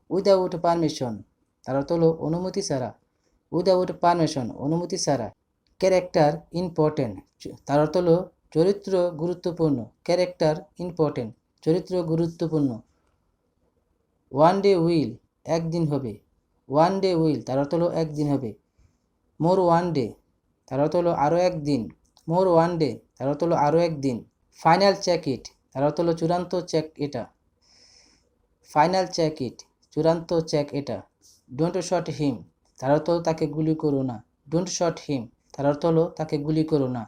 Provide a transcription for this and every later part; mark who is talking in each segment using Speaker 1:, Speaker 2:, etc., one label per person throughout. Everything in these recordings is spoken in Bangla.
Speaker 1: উইদাউট পারমিশন, তার অর্থ হলো অনুমতি ছাড়া। উইদাউট পারমিশন, অনুমতি ছাড়া। ক্যারেক্টার ইম্পর্টেন্ট, তার অর্থ হলো চরিত্র গুরুত্বপূর্ণ। ক্যারেক্টার ইম্পর্টেন্ট, চরিত্র গুরুত্বপূর্ণ। ওয়ান ডে উইল, একদিন হবে। ওয়ান ডে উইল, তার অর্থ হলো একদিন হবে। মোর ওয়ান ডে, তার অর্থ হলো আরও একদিন। মোর ওয়ান ডে, তার অর্থ হলো আরও একদিন। ফাইনাল চেক ইট, তার অর্থ হলো চূড়ান্ত চেক এটা। ফাইনাল চেক ইট, চূড়ান্ত চেক এটা। ডোন্ট শট হিম, তার অর্থ হলো তাকে গুলি করো না। ডোন্ট শট হিম, তার অর্থ হলো তাকে গুলি করো না।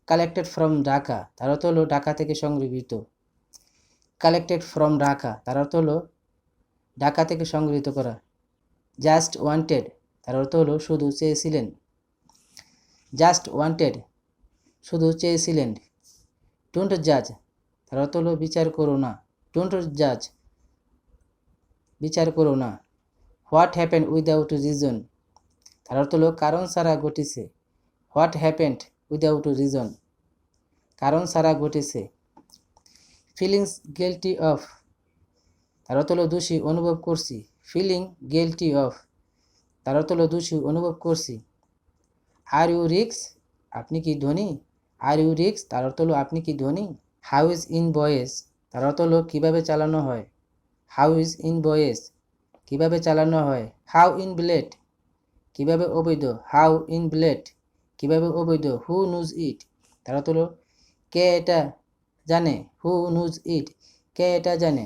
Speaker 1: কালেক্টেড ফ্রম ঢাকা, তার অর্থ হলো ঢাকা থেকে সংগৃহীত। কালেক্টেড ফ্রম ঢাকা, তার অর্থ হলো ঢাকা থেকে সংগৃহীত করা। জাস্ট ওয়ান্টেড, তার অর্থ হলো শুধু চেয়েছিলেন। জাস্ট ওয়ান্টেড, শুধু চেয়েছিলেন। ডোন্ট জাজ, তার অর্থ হলো বিচার করো না। ডোন্ট জাজ, বিচার করো না। হোয়াট হ্যাপেন উইদাউট রিজন, তার অর্থ হলো কারণ ছাড়া ঘটেছে। হোয়াট হ্যাপেন্ড উইদাউট রিজন, কারণ ছাড়া ঘটেছে। ফিলিংস গিল্টি অফ, তার অর্থ হলো দোষী অনুভব করছি। ফিলিং গিল্টি অফ, তার অর্থ হলো দোষী অনুভব করছি। আর ইউ রিক্স, আপনি কি ধনী। আর ইউ রিক্স, তার অর্থ হলো আপনি কি ধনী। হাউ ইজ ইনভয়েস, তার অর্থ হলো কীভাবে চালানো হয়। হাউ ইজ ইনভয়েস, কীভাবে চালানো হয়। হাউ ইনভ্যালিড, কীভাবে অবৈধ। হাউ ইনভ্যালিড, কীভাবে অবৈধ। হু নোজ ইট, তার অর্থ হলো কে এটা জানে। হু নোজ ইট, কে এটা জানে।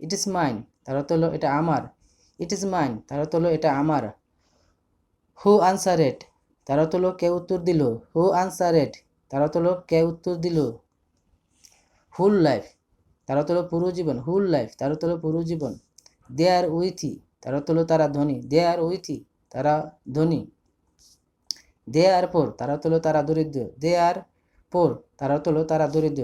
Speaker 1: ইট ইজ মাইন, তার অর্থ হলো এটা আমার। ইট ইজ মাইন, তার অর্থ হলো এটা আমার। হু আনসারেড, তার অর্থ হলো কে উত্তর দিল। হু আনসারেড, তার অর্থ হলো কে উত্তর দিল। হুল লাইফ, তার অর্থ হলো পুরো জীবন। হুল লাইফ, তার অর্থ হলো পুরো জীবন। দে আর উইথি, তার অর্থ হলো তারা ধনী। দে আর উইথি, তারা ধনী। দে আর পোর, তার অর্থ হলো তারা দরিদ্র। দে আর পোর, তার অর্থ হলো তারা দরিদ্র।